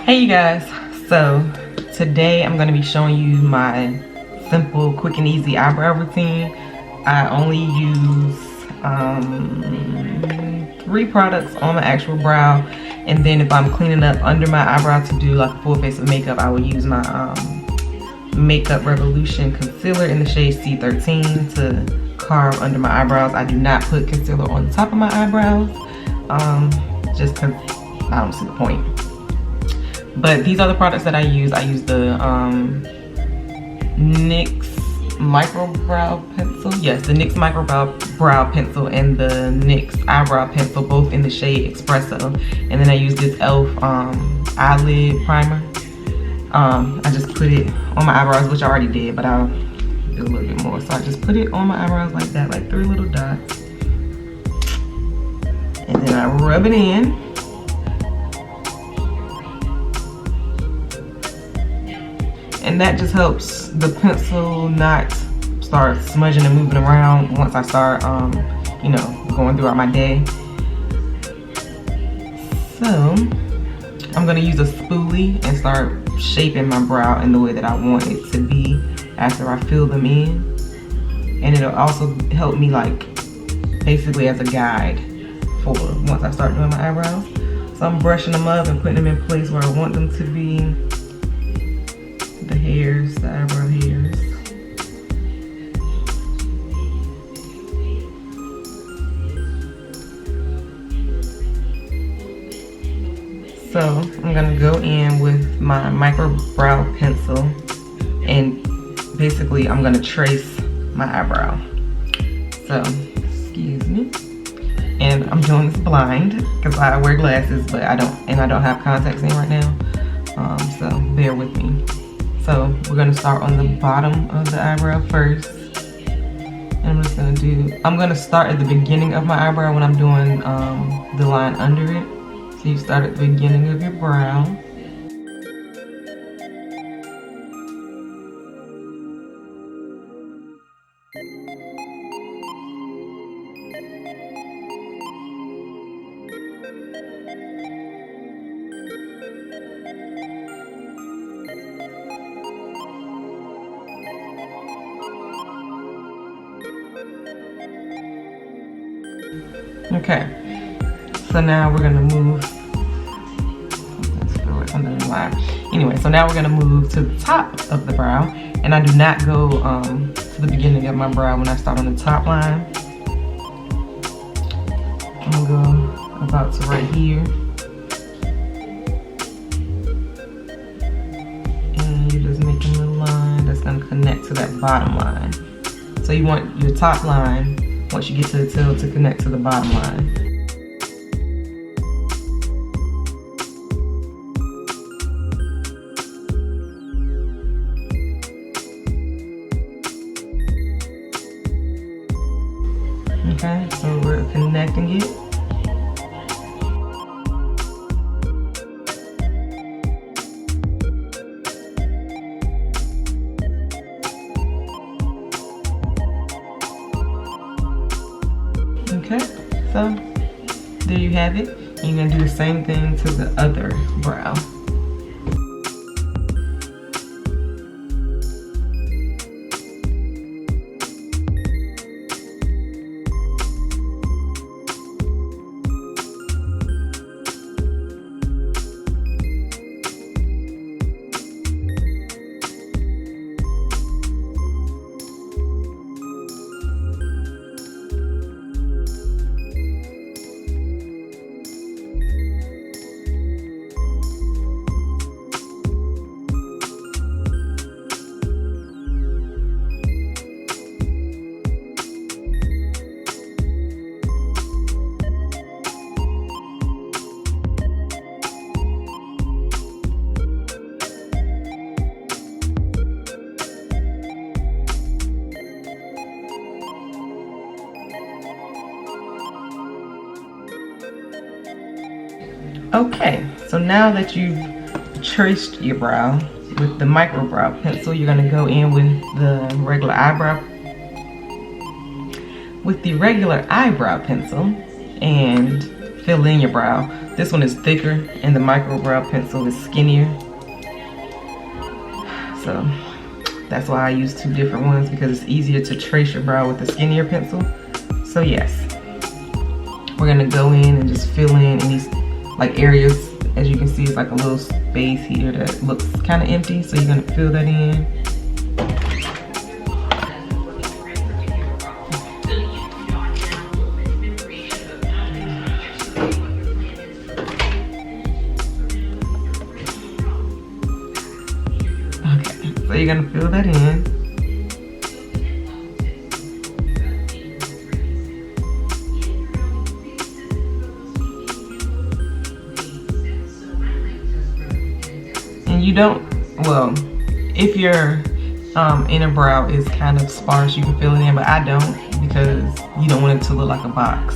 Hey you guys, so today I'm going to be showing you my simple, quick and easy eyebrow routine. I only use 3 products on my actual brow, and then if I'm cleaning up under my eyebrow to do like a full face of makeup, I will use my Makeup Revolution concealer in the shade C13 to carve under my eyebrows. I do not put concealer on the top of my eyebrows just because I don't see the point. But these are the products that I use. I use the NYX Micro Brow Pencil. Yes, the NYX Micro Brow Pencil and the NYX Eyebrow Pencil, both in the shade Espresso. And then I use this e.l.f. eyelid primer. I just put it on my eyebrows, which I already did, but I'll do a little bit more. So I just put it on my eyebrows like that, like 3 little dots. And then I rub it in. And that just helps the pencil not start smudging and moving around once I start, you know, going throughout my day. So I'm gonna use a spoolie and start shaping my brow in the way that I want it to be after I fill them in. And it'll also help me, like, basically as a guide for once I start doing my eyebrows. So I'm brushing them up and putting them in place where I want them to be. The hairs, the eyebrow hairs. So I'm gonna go in with my micro brow pencil and basically I'm gonna trace my eyebrow. So, excuse me. And I'm doing this blind because I wear glasses, but I don't have contacts in right now. So bear with me. So we're gonna start on the bottom of the eyebrow first. And I'm gonna start at the beginning of my eyebrow when I'm doing the line under it. So you start at the beginning of your brow. Okay, so now we're gonna move. Anyway, so now we're gonna move to the top of the brow, and I do not go to the beginning of my brow when I start on the top line. I'm gonna go about to right here, and you're just making a line that's gonna connect to that bottom line. So you want your top line, once you get to the tail, to connect to the bottom line. Okay, so we're connecting it. Okay, so there you have it. And you're gonna do the same thing to the other brow. Okay, so now that you've traced your brow with the micro brow pencil, you're gonna go in with the regular eyebrow pencil and fill in your brow. This one is thicker and the micro brow pencil is skinnier. So that's why I use two different ones, because it's easier to trace your brow with the skinnier pencil. So yes, we're gonna go in and just fill in these like areas. As you can see, it's like a little space here that looks kind of empty. So you're gonna fill that in. Okay, so you're gonna fill that in. You don't, well, if your inner brow is kind of sparse, you can fill it in, but I don't, because you don't want it to look like a box.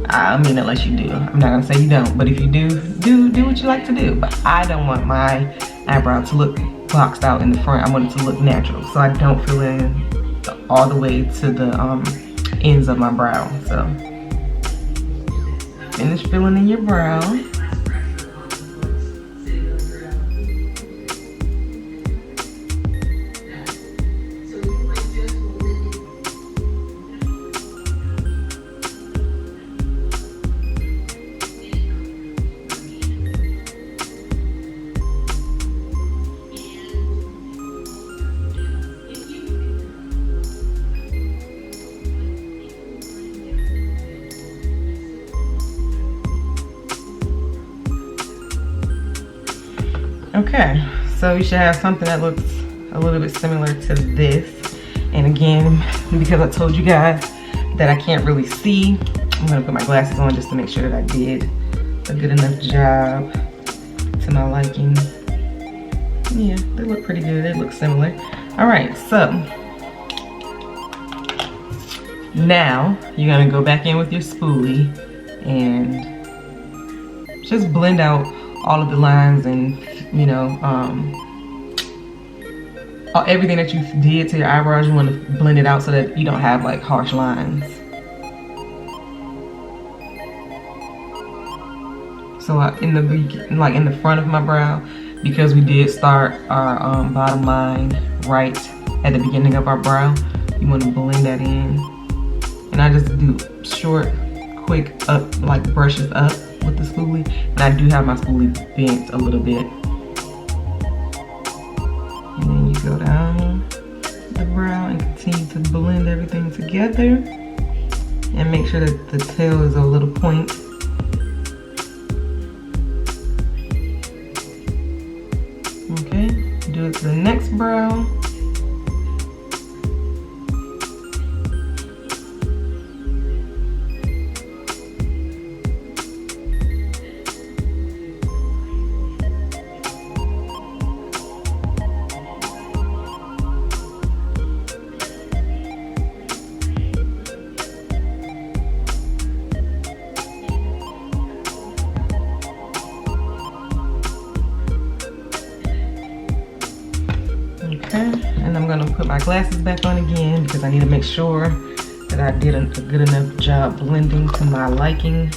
I mean, unless you do. I'm not gonna say you don't, but if you do what you like to do. But I don't want my eyebrow to look boxed out in the front. I want it to look natural, so I don't fill in all the way to the ends of my brow. So finish filling in your brow. Okay, so you should have something that looks a little bit similar to this. And again, because I told you guys that I can't really see, I'm gonna put my glasses on just to make sure that I did a good enough job to my liking. Yeah, they look pretty good, they look similar. All right, so now you're gonna go back in with your spoolie and just blend out all of the lines and, you know, everything that you did to your eyebrows. You want to blend it out so that you don't have like harsh lines. So in the front of my brow, because we did start our bottom line right at the beginning of our brow, you want to blend that in. And I just do short, quick up, like brushes up with the spoolie. And I do have my spoolie bent a little bit. And then you go down the brow and continue to blend everything together. And make sure that the tail is a little point. Okay, do it to the next brow. And I'm gonna put my glasses back on again because I need to make sure that I did a good enough job blending to my liking.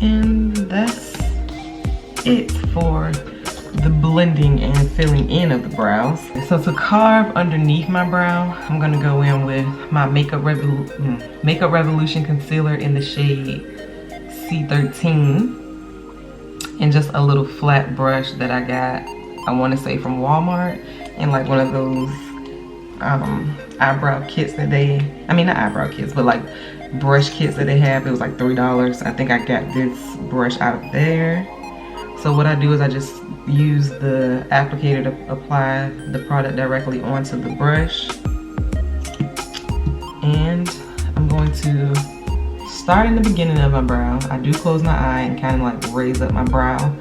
And that's it for the blending and filling in of the brows. So to carve underneath my brow, I'm gonna go in with my Makeup Revolution concealer in the shade C13, and just a little flat brush that I got, I want to say from Walmart, and like one of those eyebrow kits that they, I mean not eyebrow kits, but like brush kits that they have. It was like $3. I think I got this brush out of there. So what I do is I just use the applicator to apply the product directly onto the brush. And I'm going to start in the beginning of my brow. I do close my eye and kind of like raise up my brow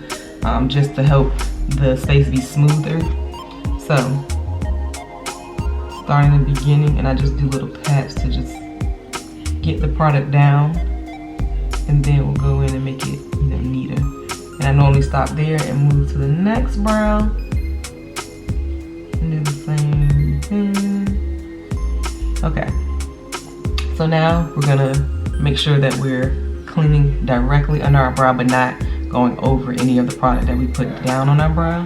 just to help the space be smoother. So start in the beginning and I just do little pats to just get the product down, and then we'll go in and make it, you know, neater. And I normally stop there and move to the next brow and do the same thing. Okay, so now we're gonna make sure that we're cleaning directly under our brow but not going over any of the product that we put down on our brow.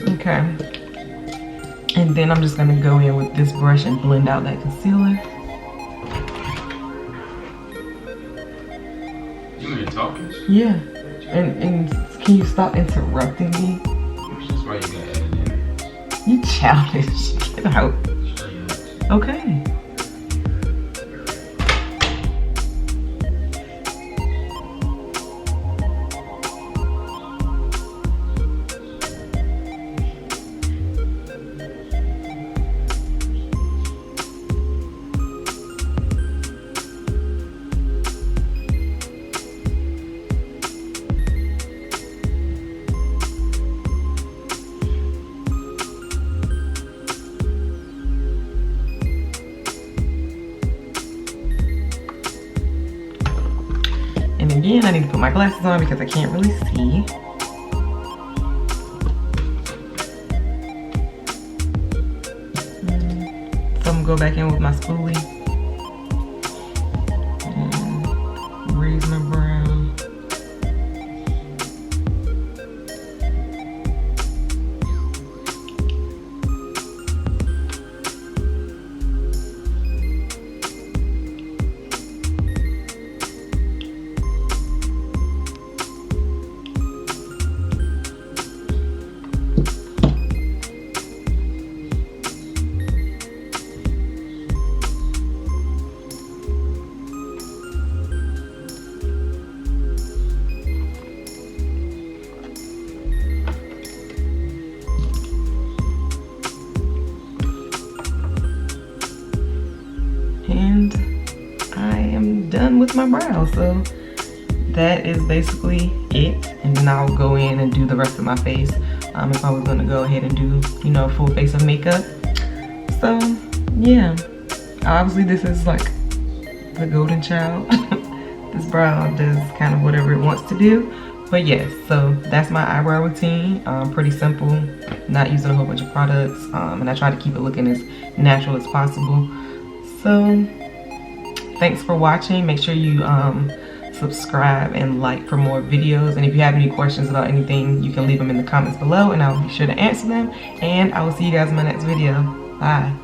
Okay, and then I'm just gonna go in with this brush and blend out that concealer. You been talking? Yeah, and can you stop interrupting me? That's why you gotta edit in. You childish. Get out. Okay. And again, I need to put my glasses on because I can't really see. So I'm gonna go back in with my spoolie and raise my brow. And I am done with my brow. So that is basically it. And then I'll go in and do the rest of my face if I was gonna go ahead and do, you know, a full face of makeup. So yeah, obviously this is like the golden child. This brow does kind of whatever it wants to do. But yes, so that's my eyebrow routine. Pretty simple, not using a whole bunch of products, and I try to keep it looking as natural as possible. So thanks for watching. Make sure you subscribe and like for more videos, and if you have any questions about anything, you can leave them in the comments below and I'll be sure to answer them. And I will see you guys in my next video. Bye.